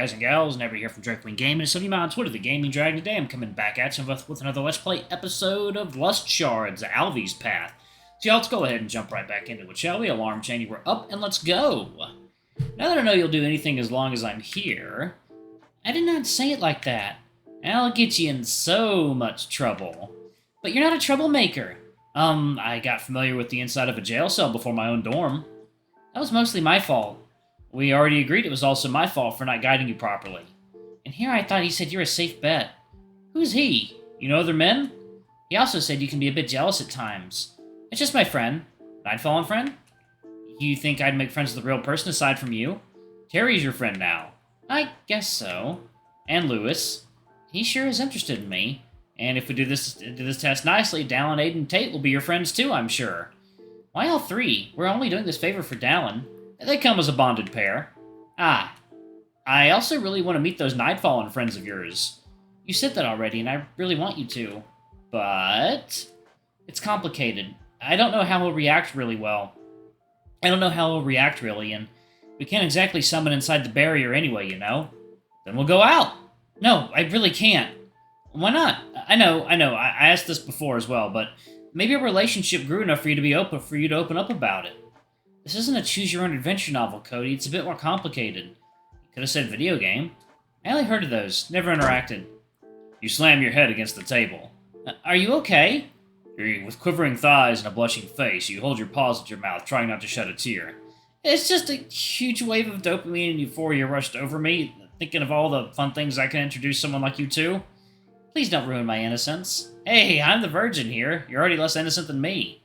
guys and gals, never here from Drakeling Gaming, and some of you on Twitter, the Gaming Dragon. Today I'm coming back at you with another Let's Play episode of Lust Shards, Alvy's Path. So y'all, let's go ahead and jump right back into it, shall we? Alarm chain, we're up, and let's go! Now that I know you'll do anything as long as I'm here, I did not say it like that. I'll get you in so much trouble. But you're not a troublemaker. I got familiar with the inside of a jail cell before my own dorm. That was mostly my fault. We already agreed it was also my fault for not guiding you properly. And here I thought he said you're a safe bet. Who's he? You know other men? He also said you can be a bit jealous at times. It's just my friend. Nightfallen friend? You think I'd make friends with a real person aside from you? Terry's your friend now. I guess so. And Lewis. He sure is interested in me. And if we do this test nicely, Dallin, Aiden, and Tate will be your friends too, I'm sure. Why all three? We're only doing this favor for Dallin. They come as a bonded pair. Ah. I also really want to meet those Nightfallen friends of yours. You said that already, and I really want you to. But it's complicated. I don't know how he'll react really well. And we can't exactly summon inside the barrier anyway, you know? Then we'll go out. No, I really can't. Why not? I know, I asked this before as well, but maybe a relationship grew enough for you to open up about it. This isn't a choose-your-own-adventure novel, Cody. It's a bit more complicated. You could have said video game. I only heard of those. Never interacted. You slam your head against the table. Are you okay? With quivering thighs and a blushing face, you hold your paws at your mouth, trying not to shed a tear. It's just a huge wave of dopamine and euphoria rushed over me, thinking of all the fun things I can introduce someone like you to. Please don't ruin my innocence. Hey, I'm the virgin here. You're already less innocent than me.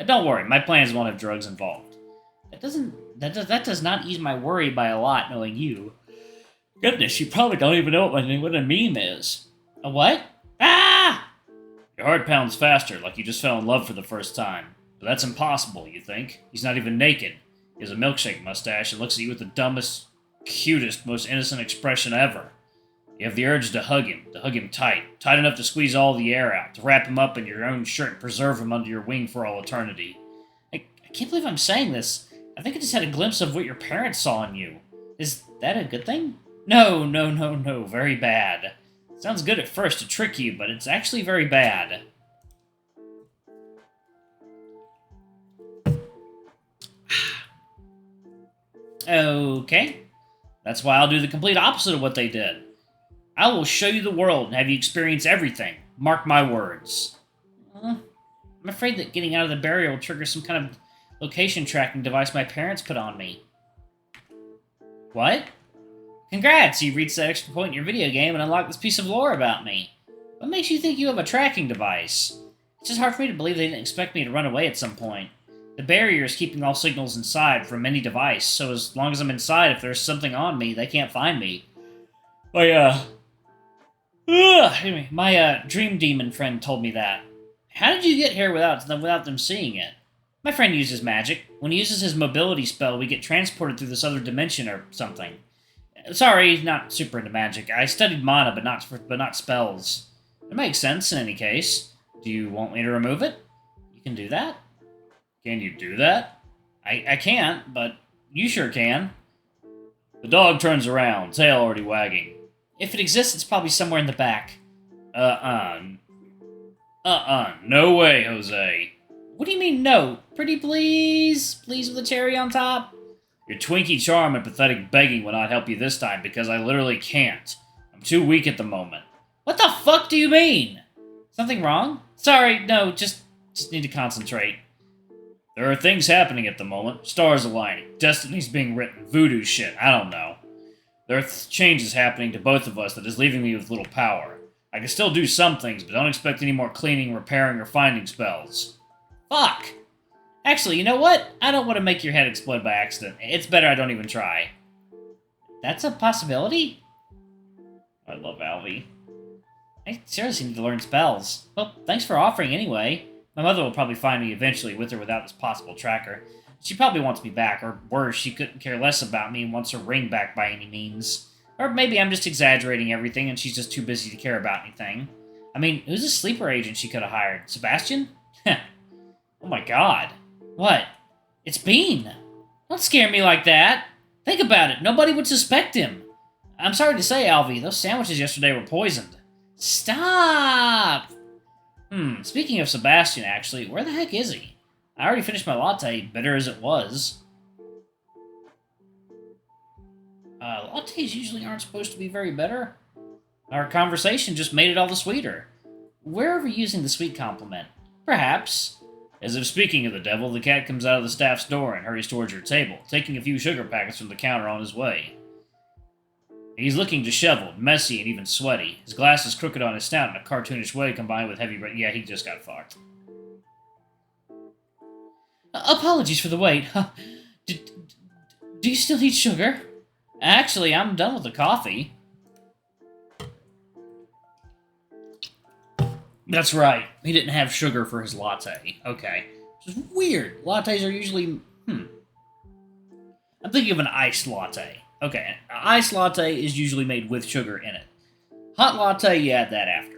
Don't worry, my plans won't have drugs involved. That does not ease my worry by a lot, knowing you. Goodness, you probably don't even know what a meme is. A what? Ah! Your heart pounds faster, like you just fell in love for the first time. But that's impossible, you think? He's not even naked. He has a milkshake mustache and looks at you with the dumbest, cutest, most innocent expression ever. You have the urge to hug him tight enough to squeeze all the air out, to wrap him up in your own shirt and preserve him under your wing for all eternity. I can't believe I'm saying this. I think I just had a glimpse of what your parents saw in you. Is that a good thing? No, very bad. Sounds good at first to trick you, but it's actually very bad. Okay. That's why I'll do the complete opposite of what they did. I will show you the world and have you experience everything. Mark my words. I'm afraid that getting out of the barrier will trigger some kind of location tracking device my parents put on me. What? Congrats, you reached that extra point in your video game and unlocked this piece of lore about me. What makes you think you have a tracking device? It's just hard for me to believe they didn't expect me to run away at some point. The barrier is keeping all signals inside from any device, so as long as I'm inside, if there's something on me, they can't find me. My dream demon friend told me that. How did you get here without them seeing it? My friend uses magic. When he uses his mobility spell, we get transported through this other dimension or something. Sorry, not super into magic. I studied mana, but not spells. It makes sense in any case. Do you want me to remove it? You can do that? Can you do that? I can't, but you sure can. The dog turns around, tail already wagging. If it exists, it's probably somewhere in the back. No way, Jose. What do you mean, no? Pretty please? Please with a cherry on top? Your Twinkie charm and pathetic begging will not help you this time because I literally can't. I'm too weak at the moment. What the fuck do you mean? Something wrong? Sorry, no, just need to concentrate. There are things happening at the moment. Stars aligning. Destiny's being written. Voodoo shit. I don't know. There are changes happening to both of us that is leaving me with little power. I can still do some things, but don't expect any more cleaning, repairing, or finding spells. Fuck! Actually, you know what? I don't want to make your head explode by accident. It's better I don't even try. That's a possibility? I love Alvy. I seriously need to learn spells. Well, thanks for offering anyway. My mother will probably find me eventually, with or without this possible tracker. She probably wants me back, or worse, she couldn't care less about me and wants her ring back by any means. Or maybe I'm just exaggerating everything and she's just too busy to care about anything. I mean, who's a sleeper agent she could have hired? Sebastian? Oh my god. What? It's Bean. Don't scare me like that. Think about it. Nobody would suspect him. I'm sorry to say, Alvy, those sandwiches yesterday were poisoned. Stop! Speaking of Sebastian, actually, where the heck is he? I already finished my latte, bitter as it was. Lattes usually aren't supposed to be very bitter. Our conversation just made it all the sweeter. We're overusing the sweet compliment. Perhaps. As if speaking of the devil, the cat comes out of the staff's door and hurries towards your table, taking a few sugar packets from the counter on his way. He's looking disheveled, messy, and even sweaty. His glasses crooked on his snout in a cartoonish way combined with heavy... Yeah, he just got fucked. Apologies for the wait. Do you still need sugar? Actually, I'm done with the coffee. That's right. He didn't have sugar for his latte. Okay. Which is weird. Lattes are usually... I'm thinking of an iced latte. Okay, an iced latte is usually made with sugar in it. Hot latte, you add that after.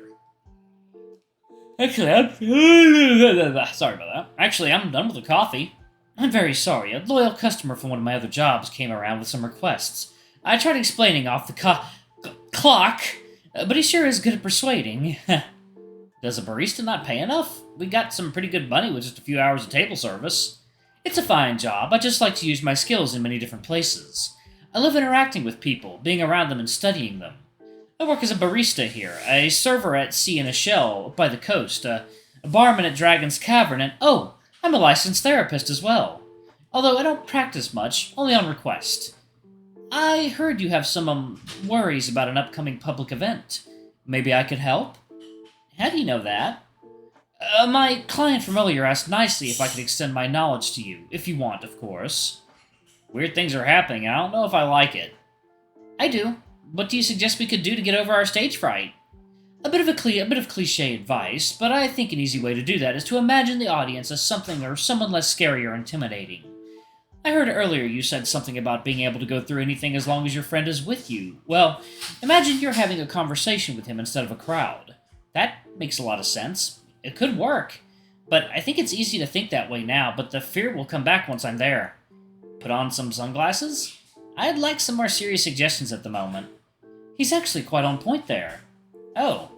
Sorry about that. Actually, I'm done with the coffee. I'm very sorry. A loyal customer from one of my other jobs came around with some requests. I tried explaining off the clock, but he sure is good at persuading. Does a barista not pay enough? We got some pretty good money with just a few hours of table service. It's a fine job. I just like to use my skills in many different places. I love interacting with people, being around them and studying them. I work as a barista here, a server at Sea in a Shell up by the coast, a barman at Dragon's Cavern, and oh, I'm a licensed therapist as well. Although I don't practice much, only on request. I heard you have some worries about an upcoming public event. Maybe I could help? How do you know that? My client from earlier asked nicely if I could extend my knowledge to you, if you want, of course. Weird things are happening, I don't know if I like it. I do. What do you suggest we could do to get over our stage fright? A bit of cliché advice, but I think an easy way to do that is to imagine the audience as something or someone less scary or intimidating. I heard earlier you said something about being able to go through anything as long as your friend is with you. Well, imagine you're having a conversation with him instead of a crowd. That makes a lot of sense. It could work. But I think it's easy to think that way now, but the fear will come back once I'm there. Put on some sunglasses? I'd like some more serious suggestions at the moment. He's actually quite on point there. Oh.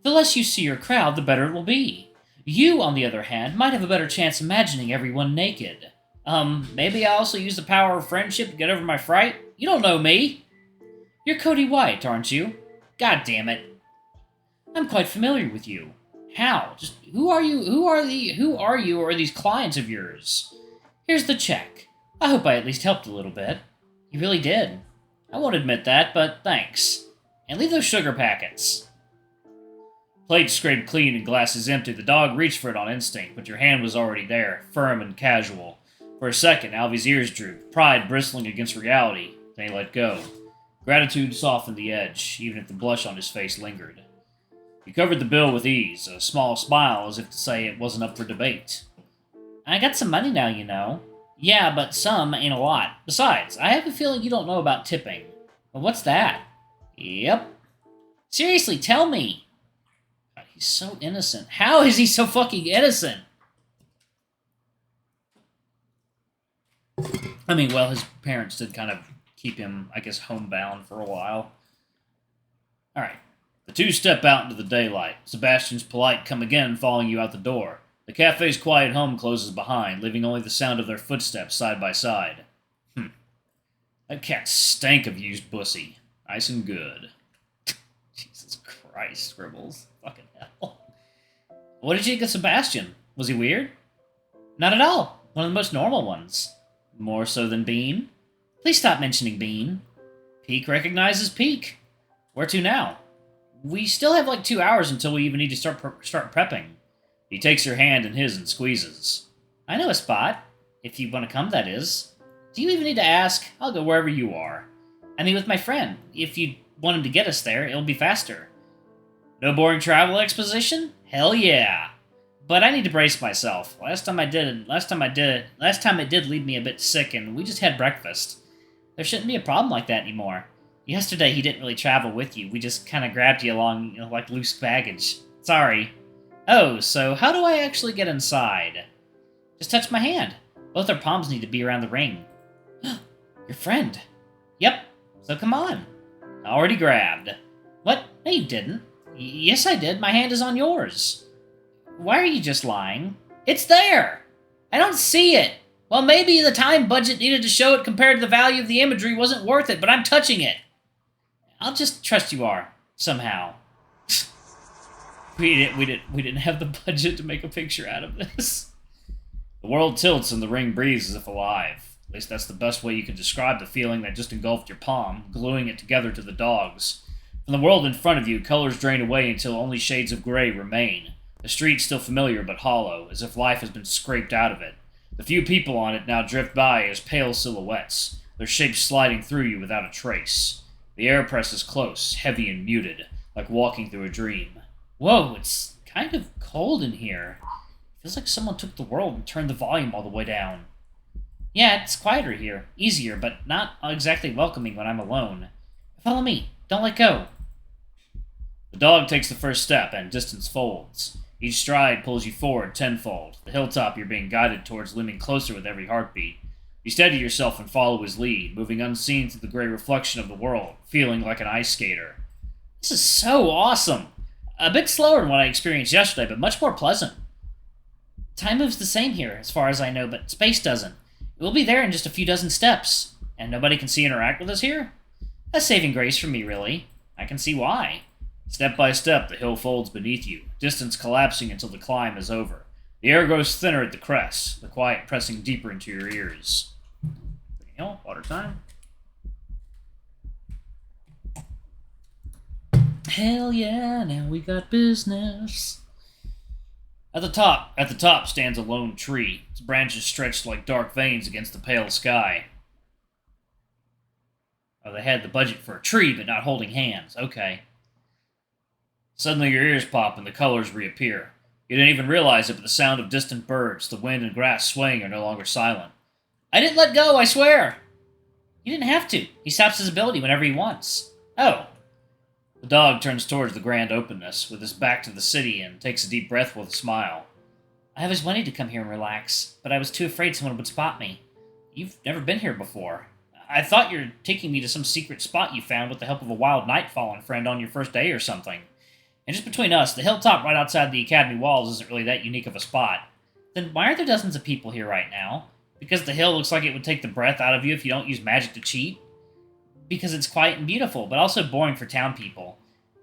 The less you see your crowd, the better it will be. You, on the other hand, might have a better chance imagining everyone naked. Maybe I also use the power of friendship to get over my fright? You don't know me. You're Cody White, aren't you? God damn it. I'm quite familiar with you. How? Just who are you? Who are you or are these clients of yours? Here's the check. I hope I at least helped a little bit. You really did. I won't admit that, but thanks. And leave those sugar packets. Plate scraped clean and glasses empty, the dog reached for it on instinct, but your hand was already there, firm and casual. For a second, Alvy's ears drooped, pride bristling against reality. Then he let go. Gratitude softened the edge, even if the blush on his face lingered. He covered the bill with ease, a small smile as if to say it wasn't up for debate. I got some money now, you know. Yeah, but some ain't a lot. Besides, I have a feeling you don't know about tipping. Well, what's that? Yep. Seriously, tell me. God, he's so innocent. How is he so fucking innocent? I mean, well, his parents did kind of keep him, I guess, homebound for a while. Alright. The two step out into the daylight. Sebastian's polite come again following you out the door. The cafe's quiet home closes behind, leaving only the sound of their footsteps side by side. That cat stank of used pussy. Nice and good. Jesus Christ, Scribbles. Fucking hell. What did you think of Sebastian? Was he weird? Not at all. One of the most normal ones. More so than Bean? Please stop mentioning Bean. Peak recognizes Peak. Where to now? We still have like 2 hours until we even need to start prepping. He takes your hand in his and squeezes. I know a spot. If you want to come, that is. Do you even need to ask? I'll go wherever you are. I mean, with my friend. If you want him to get us there, it'll be faster. No boring travel exposition? Hell yeah. But I need to brace myself. Last time it did leave me a bit sick, and we just had breakfast. There shouldn't be a problem like that anymore. Yesterday, he didn't really travel with you. We just kind of grabbed you along, like loose baggage. Sorry. Oh, so how do I actually get inside? Just touch my hand. Both our palms need to be around the ring. Your friend. Yep, so come on. Already grabbed. What? No, you didn't. Yes, I did. My hand is on yours. Why are you just lying? It's there! I don't see it! Well, maybe the time budget needed to show it compared to the value of the imagery wasn't worth it, but I'm touching it. I'll just trust you are, somehow. We didn't have the budget to make a picture out of this. The world tilts and the ring breathes as if alive. At least that's the best way you can describe the feeling that just engulfed your palm, gluing it together to the dog's. From the world in front of you, colors drain away until only shades of gray remain. The street's still familiar but hollow, as if life has been scraped out of it. The few people on it now drift by as pale silhouettes, their shapes sliding through you without a trace. The air presses close, heavy and muted, like walking through a dream. Whoa, it's kind of cold in here. Feels like someone took the world and turned the volume all the way down. Yeah, it's quieter here, easier, but not exactly welcoming when I'm alone. Follow me, don't let go. The dog takes the first step and distance folds. Each stride pulls you forward tenfold. The hilltop you're being guided towards looming closer with every heartbeat. You steady yourself and follow his lead, moving unseen through the gray reflection of the world, feeling like an ice skater. This is so awesome! A bit slower than what I experienced yesterday, but much more pleasant. Time moves the same here, as far as I know, but space doesn't. We'll be there in just a few dozen steps. And nobody can see or interact with us here? A saving grace for me, really. I can see why. Step by step, the hill folds beneath you, distance collapsing until the climb is over. The air grows thinner at the crest, the quiet pressing deeper into your ears. Water time. Hell yeah, now we got business. At the top stands a lone tree, its branches stretched like dark veins against the pale sky. Oh, they had the budget for a tree, but not holding hands. Okay. Suddenly your ears pop and the colors reappear. You didn't even realize it, but the sound of distant birds, the wind and grass swaying are no longer silent. I didn't let go, I swear! You didn't have to. He stops his ability whenever he wants. Oh. The dog turns towards the grand openness, with his back to the city, and takes a deep breath with a smile. I always wanted to come here and relax, but I was too afraid someone would spot me. You've never been here before. I thought you were taking me to some secret spot you found with the help of a wild night-fallen friend on your first day or something. And just between us, the hilltop right outside the academy walls isn't really that unique of a spot. Then why are there dozens of people here right now? Because the hill looks like it would take the breath out of you if you don't use magic to cheat? Because it's quiet and beautiful, but also boring for town people.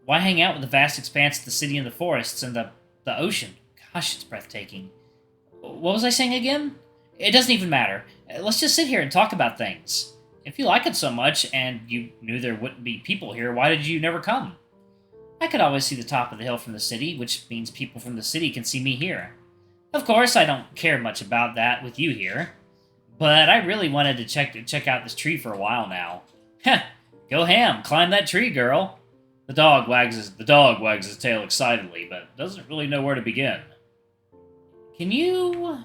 Why hang out with the vast expanse of the city and the forests and the ocean? Gosh, it's breathtaking. What was I saying again? It doesn't even matter. Let's just sit here and talk about things. If you like it so much, and you knew there wouldn't be people here, why did you never come? I could always see the top of the hill from the city, which means people from the city can see me here. Of course, I don't care much about that with you here. But I really wanted to check out this tree for a while now. Heh, go ham, climb that tree, girl. The dog wags his tail excitedly, but doesn't really know where to begin. Can you...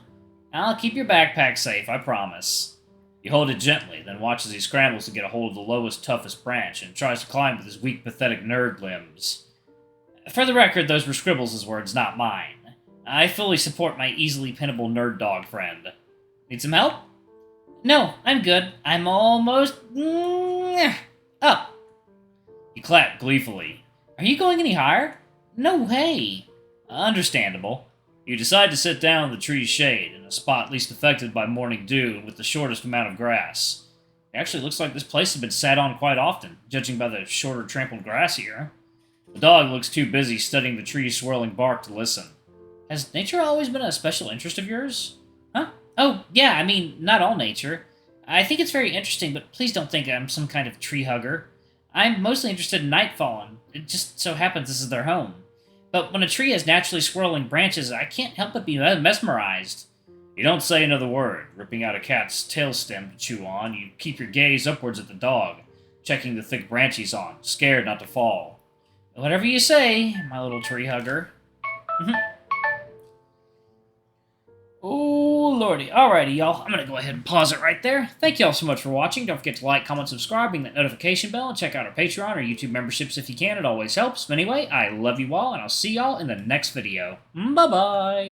I'll keep your backpack safe, I promise. You hold it gently, then watch as he scrambles to get a hold of the lowest, toughest branch, and tries to climb with his weak, pathetic nerd limbs. For the record, those were Scribbles' words, not mine. I fully support my easily pinnable nerd dog friend. Need some help? No, I'm good. I'm almost... up. You clap gleefully. Are you going any higher? No way. Understandable. You decide to sit down in the tree's shade, in a spot least affected by morning dew and with the shortest amount of grass. It actually looks like this place has been sat on quite often, judging by the shorter trampled grass here. The dog looks too busy studying the tree's swirling bark to listen. Has nature always been a special interest of yours? Huh? Oh, yeah, I mean, not all nature. I think it's very interesting, but please don't think I'm some kind of tree hugger. I'm mostly interested in nightfallen. It just so happens this is their home. But when a tree has naturally swirling branches, I can't help but be mesmerized. You don't say another word, ripping out a cat's tail stem to chew on. You keep your gaze upwards at the dog, checking the thick branch he's on, scared not to fall. Whatever you say, my little tree hugger. Oh, lordy. Alrighty, y'all. I'm going to go ahead and pause it right there. Thank y'all so much for watching. Don't forget to like, comment, subscribe, ring that notification bell, and check out our Patreon or YouTube memberships if you can. It always helps. But anyway, I love you all, and I'll see y'all in the next video. Bye-bye.